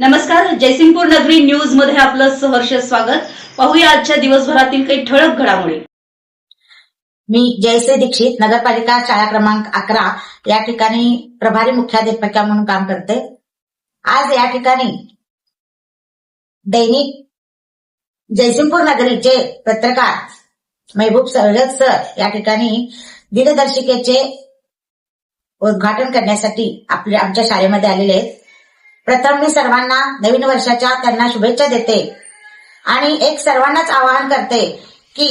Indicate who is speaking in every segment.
Speaker 1: नमस्कार, जयसिंगपूर नगरी न्यूज मध्ये आपलं सहर्ष स्वागत। पाहूया आजच्या दिवसभरातील काही ठळक घडामोडी।
Speaker 2: मी जयश्री दीक्षित, नगरपालिका शाळा क्रमांक 11 या ठिकाणी प्रभारी मुख्याध्यापिका म्हणून काम करते। आज या ठिकाणी दैनिक जयसिंगपूर नगरीचे पत्रकार महबूब सय्यद सर या ठिकाणी दिनदर्शिकेचे उद्घाटन करण्यासाठी आमच्या शाळेमध्ये आलेले आहेत। प्रथम मी सर्वांना नवीन वर्षाच्या त्यांना शुभेच्छा देते आणि एक सर्वांनाच आवाहन करते की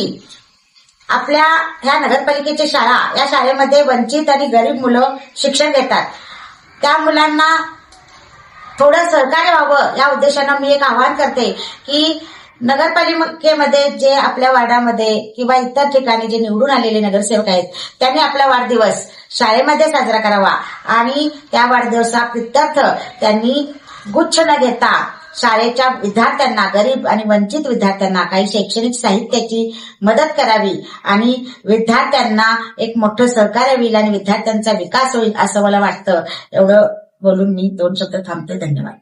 Speaker 2: आपल्या ह्या नगरपालिकेची शाळा, या शाळेमध्ये वंचित आणि गरीब मुलं शिक्षण घेतात। त्या मुलांना थोडं सहकार्य व्हावं या उद्देशानं मी एक आवाहन करते की नगरपालिकेमध्ये जे आपल्या वार्डामध्ये किंवा इतर ठिकाणी जे निवडून आलेले नगरसेवक आहेत त्यांनी आपला वाढदिवस शाळेमध्ये साजरा करावा आणि त्या वाढदिवसाप्रित्यर्थ त्यांनी गुच्छ न घेता शाळेच्या विद्यार्थ्यांना, गरीब आणि वंचित विद्यार्थ्यांना काही शैक्षणिक साहित्याची मदत करावी आणि विद्यार्थ्यांना एक मोठं सहकार्य होईल आणि विद्यार्थ्यांचा विकास होईल असं मला वाटतं। एवढं बोलून मी 2 शब्द थांबते। धन्यवाद।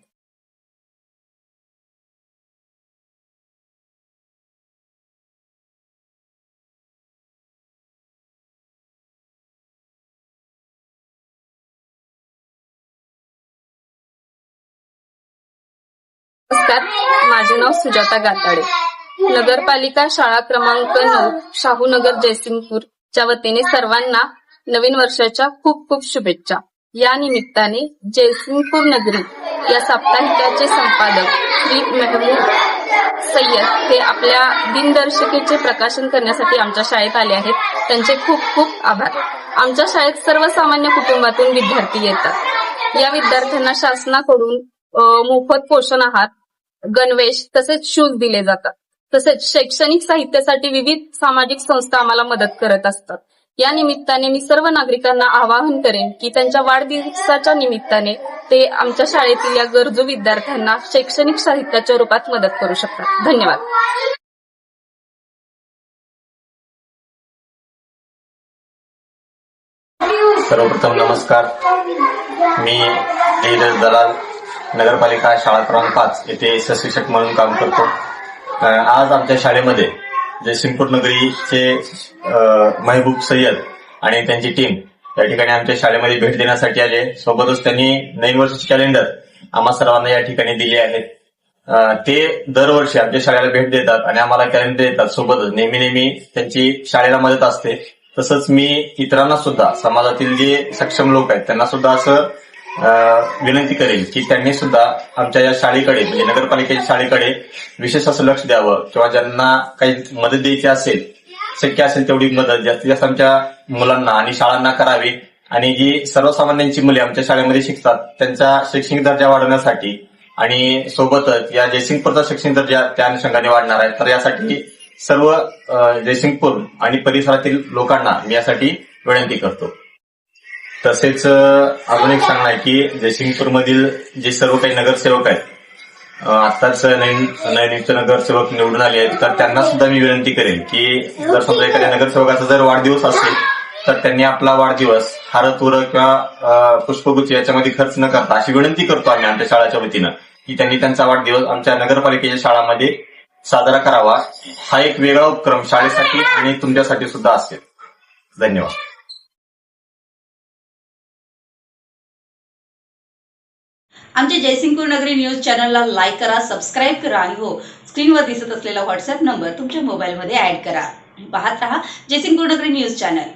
Speaker 3: नमस्कार, माझे नाव सुजाता गाताडे। नगरपालिका शाळा क्रमांक 9 शाहूनगर जयसिंगपूरच्या वतीने सर्वांना नवीन वर्षाच्या खूप खूप शुभेच्छा। या निमित्ताने जयसिंगपूर नगरी या साप्ताहिकाचे संपादक श्री महबूब सय्यद हे आपल्या दिनदर्शिकेचे प्रकाशन करण्यासाठी आमच्या शाळेत आले आहेत। त्यांचे खूप खूप आभार। आमच्या शाळेत सर्वसामान्य कुटुंबातून विद्यार्थी येतात। या विद्यार्थ्यांना शासनाकडून मोफत पोषण आहार, गणवेश तसेच शूज दिले जातात। तसेच शैक्षणिक साहित्यासाठी विविध सामाजिक संस्था आम्हाला मदत करत असतात। या निमित्ताने मी सर्व नागरिकांना आवाहन करेन की त्यांच्या वाढदिवसाच्या निमित्ताने ते आमच्या शाळेतील या गरजू विद्यार्थ्यांना शैक्षणिक साहित्याच्या रूपात मदत करू शकतात। धन्यवाद।
Speaker 4: सर्वप्रथम नमस्कार, मी धीरज दलाल, नगरपालिका शाळा क्रमांक 5 येथे शिक्षक म्हणून काम करतो। आज आमच्या शाळेमध्ये जयसिंगपूर नगरीचे महबूब सय्यद आणि त्यांची टीम या ठिकाणी आमच्या शाळेमध्ये भेट देण्यासाठी आले। सोबतच त्यांनी नवीन वर्षाचे कॅलेंडर आम्हा सर्वांना या ठिकाणी दिले आहेत। ते दरवर्षी आमच्या शाळेला भेट देतात आणि आम्हाला कॅलेंडर देतात। सोबतच नेहमी त्यांची शाळेला मदत असते। तसंच मी इतरांना सुद्धा, समाजातील जे सक्षम लोक आहेत त्यांना सुद्धा असं विनंती करेल की त्यांनी सुद्धा आमच्या या शाळेकडे, म्हणजे नगरपालिकेच्या शाळेकडे विशेष असं लक्ष द्यावं किंवा ज्यांना काही मदत द्यायची असेल, शक्य असेल तेवढी मदत जास्तीत जास्त आमच्या मुलांना आणि शाळांना करावी आणि जी सर्वसामान्यांची मुले आमच्या शाळेमध्ये शिकतात त्यांचा शैक्षणिक दर्जा वाढवण्यासाठी आणि सोबतच या जयसिंगपूरचा शैक्षणिक दर्जा त्या अनुषंगाने वाढणार आहे। तर यासाठी सर्व जयसिंगपूर आणि परिसरातील लोकांना मी यासाठी विनंती करतो। तसेच अजून एक सांगणं आहे की जयसिंगपूरमधील जे सर्व काही नगरसेवक आहेत, आताच नवीन नगरसेवक निवडून आले आहेत, तर त्यांना सुद्धा मी विनंती करेन की जर समजा एखाद्या नगरसेवकाचा जर वाढदिवस असेल तर त्यांनी आपला वाढदिवस हारतुरं किंवा पुष्पगुच्छ याच्यामध्ये खर्च न करता अशी विनंती करतो आम्ही आमच्या शाळेच्या वतीनं की त्यांनी त्यांचा वाढदिवस आमच्या नगरपालिकेच्या शाळामध्ये साजरा करावा। हा एक वेगळा उपक्रम शाळेसाठी आणि तुमच्यासाठी सुद्धा असेल। धन्यवाद।
Speaker 1: आमच्या जयसिंगपूर नगरी न्यूज चॅनलला लाईक करा, सबस्क्राईब करा आणि हो, स्क्रीनवर दिसत असलेला व्हॉट्सअप नंबर तुमच्या मोबाईलमध्ये ऍड करा। पाहत रहा जयसिंगपूर नगरी न्यूज चॅनल।